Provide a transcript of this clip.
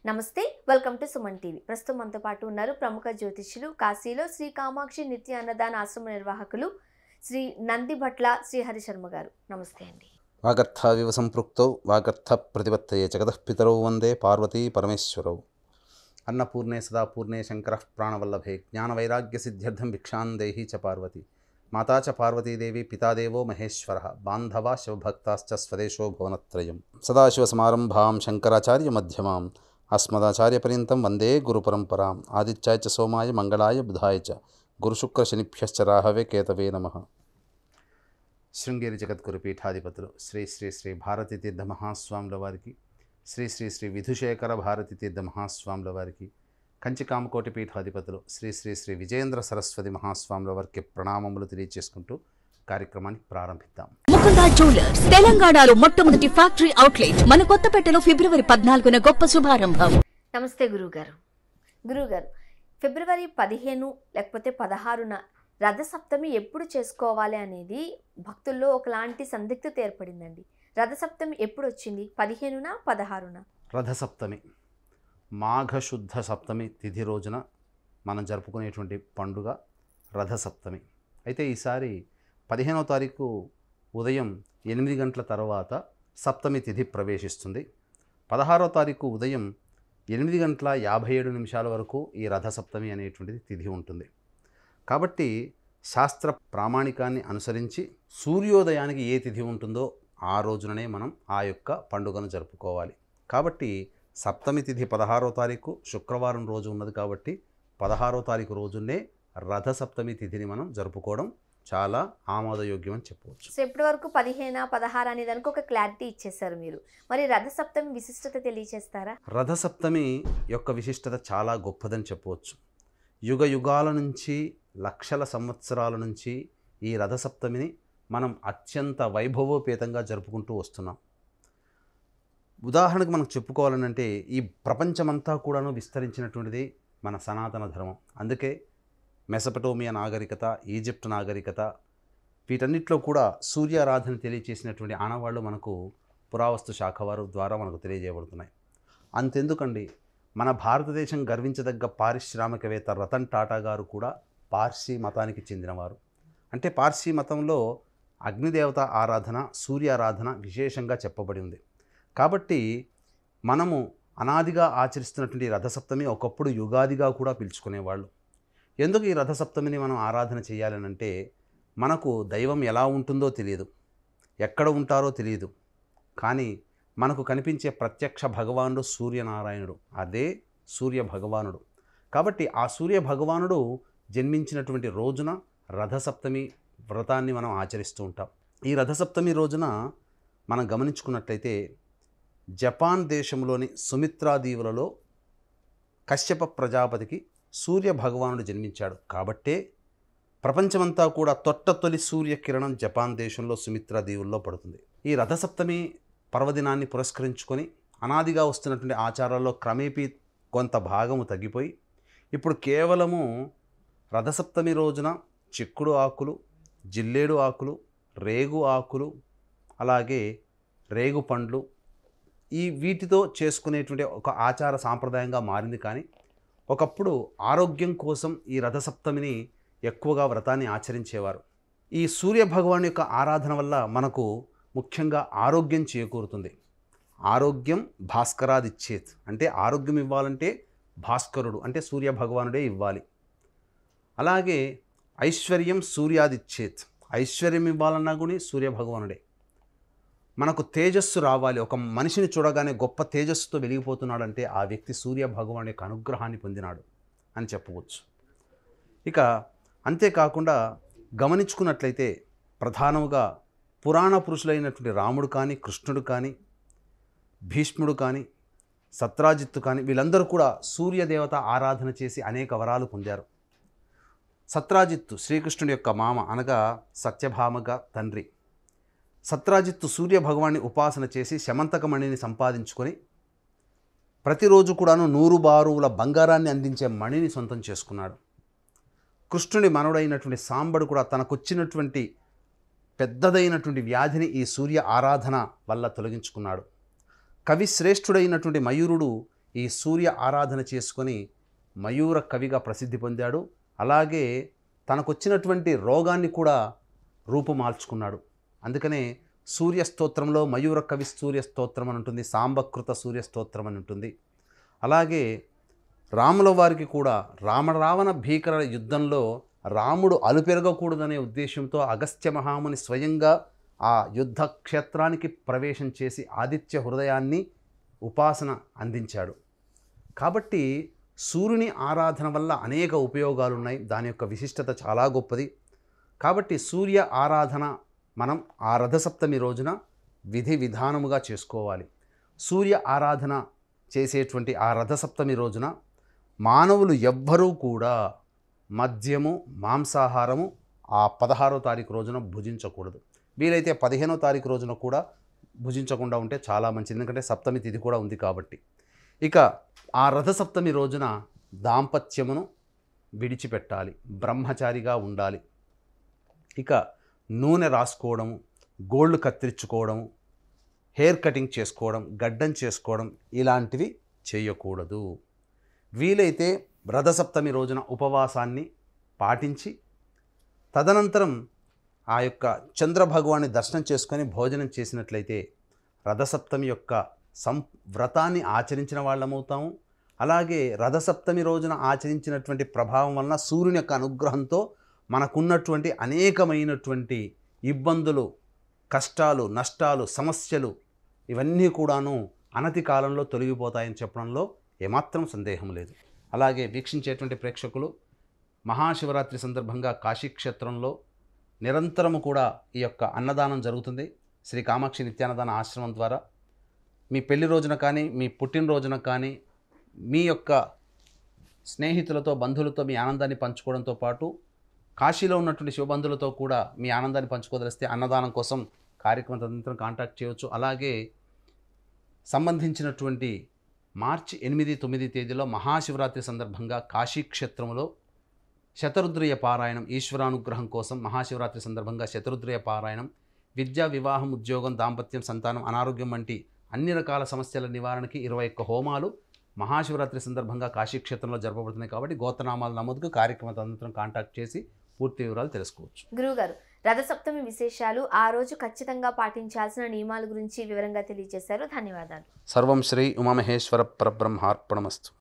నమస్తే, welcome to Suman TV. ప్రస్తుతం మనతో పాటు ఉన్నారు ప్రముఖ జ్యోతిష్యులు, కాశీలో శ్రీ కామాక్షి నిత్య అన్నదాన ఆశ్రమ నిర్వాహకులు శ్రీ నందిభట్ల శ్రీహరి శర్మ గారు. నమస్తే అండి. వాగర్థావివ సంపృక్తౌ వాగర్థ ప్రతిపత్తయే జగతఃపితరౌ వందే పార్వతీ పరమేశ్వరౌ. అన్నపూర్ణే సదాపూర్ణే శంకరః ప్రాణవల్లభే జ్ఞానవైరాగ్య సిద్ధ్యర్థం భిక్షాం దేహి చ పార్వతి. మాతా చ పార్వతీదేవి పితాదేవో మహేశ్వరః బాంధవా శివభక్తాశ్చ స్వదేశో భువనత్రయం. సదాశివసమారంభాం శంకరాచార్య మధ్యమాం అస్మదాచార్యపర్యంతం వందే గురుపరంపరాం. ఆదిత్యాయ చ సోమాయ మంగళాయ బుధాయ చ గురుశుక్రశనిభ్యశ్చ రాహవే కేతవే నమః. శృంగేరి జగద్గురు పీఠాధిపతులు శ్రీ శ్రీ శ్రీ భారతీ తీర్థ మహాస్వాముల వారికి, శ్రీ శ్రీ శ్రీ విధుశేఖర భారతీ తీర్థ మహాస్వాముల వారికి, కంచి కామకోటి పీఠాధిపతులు శ్రీ శ్రీ శ్రీ విజయేంద్ర సరస్వతి మహాస్వాముల వారికి ప్రణామములు తెలియజేసుకుంటూ కార్యక్రమాన్ని ప్రారంభిద్దాం. ముకుందా జ్యువెలర్స్ తెలంగాణలో మొట్టమొదటి ఫ్యాక్టరీ అవుట్లెట్ మన కొత్తపేటలో ఫిబ్రవరి 14న గొప్ప శుభారంభం. నమస్తే గురువుగారు. ఫిబ్రవరి 15 లేకపోతే 16న రథసప్తమి ఎప్పుడు చేసుకోవాలి అనేది భక్తుల్లో ఒకలాంటి సందిగ్ధత ఏర్పడిందండి. రథసప్తమి ఎప్పుడు వచ్చింది? 15న 16న? రథసప్తమి మాఘశుద్ధ సప్తమి తిథి రోజున మనం జరుపుకునేటువంటి పండుగ రథసప్తమి. అయితే ఈసారి 15వ తారీఖు ఉదయం 8 గంటల తర్వాత సప్తమి తిథి ప్రవేశిస్తుంది. 16వ తారీఖు ఉదయం 8 గంటల 57 నిమిషాల వరకు ఈ రథసప్తమి అనేటువంటిది తిథి ఉంటుంది. కాబట్టి శాస్త్ర ప్రామాణికాన్ని అనుసరించి సూర్యోదయానికి ఏ తిథి ఉంటుందో ఆ రోజుననే మనం ఆ యొక్క పండుగను జరుపుకోవాలి. కాబట్టి సప్తమి తిథి 16వ తారీఖు శుక్రవారం రోజు ఉన్నది కాబట్టి 16వ తారీఖు రోజునే రథసప్తమి తిథిని మనం జరుపుకోవడం చాలా ఆమోదయోగ్యం అని చెప్పవచ్చు. సో ఇప్పటి వరకు 15, 16 అనే దానికి ఒక క్లారిటీ ఇచ్చేసారు మీరు. మరి రథసప్తమి విశిష్టత తెలియచేస్తారా? రథసప్తమి యొక్క విశిష్టత చాలా గొప్పదని చెప్పవచ్చు. యుగ యుగాల నుంచి, లక్షల సంవత్సరాల నుంచి ఈ రథసప్తమిని మనం అత్యంత వైభవోపేతంగా జరుపుకుంటూ వస్తున్నాం. ఉదాహరణకు మనం చెప్పుకోవాలనంటే ఈ ప్రపంచమంతా కూడాను విస్తరించినటువంటిది మన సనాతన ధర్మం. అందుకే మెసపటోమియా నాగరికత, ఈజిప్ట్ నాగరికత, వీటన్నిటిలో కూడా సూర్యారాధన తెలియచేసినటువంటి ఆనవాళ్ళు మనకు పురావస్తు శాఖ వారు ద్వారా మనకు తెలియజేయబడుతున్నాయి. అంతెందుకండి, మన భారతదేశం గర్వించదగ్గ పారిశ్రామికవేత్త రతన్ టాటా గారు కూడా పార్సీ మతానికి చెందినవారు. అంటే పార్సీ మతంలో అగ్నిదేవత ఆరాధన, సూర్యారాధన విశేషంగా చెప్పబడి ఉంది. కాబట్టి మనము అనాదిగా ఆచరిస్తున్నటువంటి రథసప్తమి ఒకప్పుడు యుగాదిగా కూడా పిలుచుకునేవాళ్ళు. ఎందుకు ఈ రథసప్తమిని మనం ఆరాధన చేయాలనంటే మనకు దైవం ఎలా ఉంటుందో తెలియదు, ఎక్కడ ఉంటారో తెలియదు, కానీ మనకు కనిపించే ప్రత్యక్ష భగవానుడు సూర్యనారాయణుడు, అదే సూర్య భగవానుడు. కాబట్టి ఆ సూర్య భగవానుడు జన్మించినటువంటి రోజున రథసప్తమి వ్రతాన్ని మనం ఆచరిస్తూ ఉంటాం. ఈ రథసప్తమి రోజున మనం గమనించుకున్నట్లయితే జపాన్ దేశంలోని సుమిత్రా దీవులలో కశ్యప ప్రజాపతికి సూర్య భగవానుడు జన్మించాడు. కాబట్టే ప్రపంచమంతా కూడా తొలి సూర్యకిరణం జపాన్ దేశంలో సుమిత్రా దీవుల్లో పడుతుంది. ఈ రథసప్తమి పర్వదినాన్ని పురస్కరించుకొని అనాదిగా వస్తున్నటువంటి ఆచారాల్లో క్రమేపీ కొంత భాగము తగ్గిపోయి ఇప్పుడు కేవలము రథసప్తమి రోజున చిక్కుడు ఆకులు, జిల్లేడు ఆకులు, రేగు ఆకులు, అలాగే రేగు పండ్లు, ఈ వీటితో చేసుకునేటువంటి ఒక ఆచార సాంప్రదాయంగా మారింది. కానీ ఒకప్పుడు ఆరోగ్యం కోసం ఈ రథసప్తమిని ఎక్కువగా వ్రతాన్ని ఆచరించేవారు. ఈ సూర్య భగవాన్ యొక్క ఆరాధన వల్ల మనకు ముఖ్యంగా ఆరోగ్యం చేకూరుతుంది. ఆరోగ్యం భాస్కరాదిచ్చేత్, అంటే ఆరోగ్యం ఇవ్వాలంటే భాస్కరుడు అంటే సూర్య భగవానుడే ఇవ్వాలి. అలాగే ఐశ్వర్యం సూర్యాదిచ్చేత్, ఐశ్వర్యం ఇవ్వాలన్నా కూడా సూర్య భగవానుడే. మనకు తేజస్సు రావాలి, ఒక మనిషిని చూడగానే గొప్ప తేజస్సుతో వెలిగిపోతున్నాడంటే ఆ వ్యక్తి సూర్య భగవాను యొక్క అనుగ్రహాన్ని పొందినాడు అని చెప్పవచ్చు. ఇక అంతేకాకుండా గమనించుకున్నట్లయితే ప్రధానముగా పురాణ పురుషులైనటువంటి రాముడు కానీ, కృష్ణుడు కానీ, భీష్ముడు కానీ, సత్రాజిత్తు కానీ వీళ్ళందరూ కూడా సూర్యదేవత ఆరాధన చేసి అనేక వరాలు పొందారు. సత్రాజిత్తు శ్రీకృష్ణుడి యొక్క మామ అనగా సత్యభామగా తండ్రి. సత్రాజిత్తు సూర్య భగవాన్ని ఉపాసన చేసి శమంతకమణిని సంపాదించుకొని ప్రతిరోజు కూడాను 100 బారువుల బంగారాన్ని అందించే మణిని సొంతం చేసుకున్నాడు. కృష్ణుడి మనవడైనటువంటి సాంబడు కూడా తనకొచ్చినటువంటి పెద్దదైనటువంటి వ్యాధిని ఈ సూర్య ఆరాధన వల్ల తొలగించుకున్నాడు. కవి శ్రేష్ఠుడైనటువంటి మయూరుడు ఈ సూర్య ఆరాధన చేసుకొని మయూర కవిగా ప్రసిద్ధి పొందాడు. అలాగే తనకొచ్చినటువంటి రోగాన్ని కూడా రూపుమాల్చుకున్నాడు. అందుకనే సూర్య స్తోత్రంలో మయూర కవి సూర్య స్తోత్రం అని ఉంటుంది, సాంబకృత సూర్య స్తోత్రం అని ఉంటుంది. అలాగే రాముల వారికి కూడా రావణ భీకర యుద్ధంలో రాముడు అలుపెరగకూడదనే ఉద్దేశంతో అగస్త్య మహాముని స్వయంగా ఆ యుద్ధ క్షేత్రానికి ప్రవేశం చేసి ఆదిత్య హృదయాన్ని ఉపాసన అందించాడు. కాబట్టి సూర్యుని ఆరాధన వల్ల అనేక ఉపయోగాలు ఉన్నాయి. దాని యొక్క విశిష్టత చాలా గొప్పది. కాబట్టి సూర్య ఆరాధన మనం ఆ రథసప్తమి రోజున విధి విధానముగా చేసుకోవాలి. సూర్య ఆరాధన చేసేటువంటి ఆ రథసప్తమి రోజున మానవులు ఎవ్వరూ కూడా మద్యము మాంసాహారము ఆ 16వ తారీఖు రోజున భుజించకూడదు. వీలైతే 15వ తారీఖు రోజున కూడా భుజించకుండా ఉంటే చాలా మంచిది, ఎందుకంటే సప్తమి తిథి కూడా ఉంది కాబట్టి. ఇక ఆ రథసప్తమి రోజున దాంపత్యమును విడిచిపెట్టాలి, బ్రహ్మచారిగా ఉండాలి. ఇక నూనె రాసుకోవడము, గోళ్ళు కత్తిరించుకోవడము, హెయిర్ కటింగ్ చేసుకోవడం, గడ్డం చేసుకోవడం ఇలాంటివి చేయకూడదు. వీలైతే రథసప్తమి రోజున ఉపవాసాన్ని పాటించి తదనంతరం ఆ యొక్క చంద్రభగవాన్ని దర్శనం చేసుకొని భోజనం చేసినట్లయితే రథసప్తమి యొక్క వ్రతాన్ని ఆచరించిన వాళ్ళమవుతాము. అలాగే రథసప్తమి రోజున ఆచరించినటువంటి ప్రభావం వలన సూర్యుని యొక్క అనుగ్రహంతో మనకున్నటువంటి అనేకమైనటువంటి ఇబ్బందులు, కష్టాలు, నష్టాలు, సమస్యలు ఇవన్నీ కూడాను అనతి కాలంలో తొలగిపోతాయని చెప్పడంలో ఏమాత్రం సందేహం లేదు. అలాగే వీక్షించేటువంటి ప్రేక్షకులు మహాశివరాత్రి సందర్భంగా కాశీక్షేత్రంలో నిరంతరము కూడా ఈ యొక్క అన్నదానం జరుగుతుంది. శ్రీ కామాక్షి నిత్యాన్నదాన ఆశ్రమం ద్వారా మీ పెళ్లి రోజున కానీ, మీ పుట్టినరోజున కానీ, మీ యొక్క స్నేహితులతో, బంధువులతో మీ ఆనందాన్ని పంచుకోవడంతో పాటు కాశీలో ఉన్నటువంటి శివబంధువులతో కూడా మీ ఆనందాన్ని పంచుకోదలిస్తే అన్నదానం కోసం కార్యక్రమం తదనంతరం కాంటాక్ట్ చేయవచ్చు. అలాగే సంబంధించినటువంటి మార్చి 8, 9 తేదీలో మహాశివరాత్రి సందర్భంగా కాశీక్షేత్రంలో శతరుద్రయ పారాయణం, ఈశ్వరానుగ్రహం కోసం మహాశివరాత్రి సందర్భంగా శతరుద్రయ పారాయణం, విద్య, వివాహం, ఉద్యోగం, దాంపత్యం, సంతానం, అనారోగ్యం వంటి అన్ని రకాల సమస్యల నివారణకి 21 హోమాలు మహాశివరాత్రి సందర్భంగా కాశీక్షేత్రంలో జరపబడుతున్నాయి. కాబట్టి గోత్రనామాల నమోదుకు కార్యక్రమం తదనంతరం కాంటాక్ట్ చేసి పూర్తి వివరాలు తెలుసుకోవచ్చు. గురువుగారు, రథసప్తమి విశేషాలు, ఆ రోజు ఖచ్చితంగా పాటించాల్సిన నియమాల గురించి వివరంగా తెలియజేశారు. ధన్యవాదాలు. సర్వం శ్రీ ఉమామహేశ్వర పరబ్రహ్మార్పణమస్తు.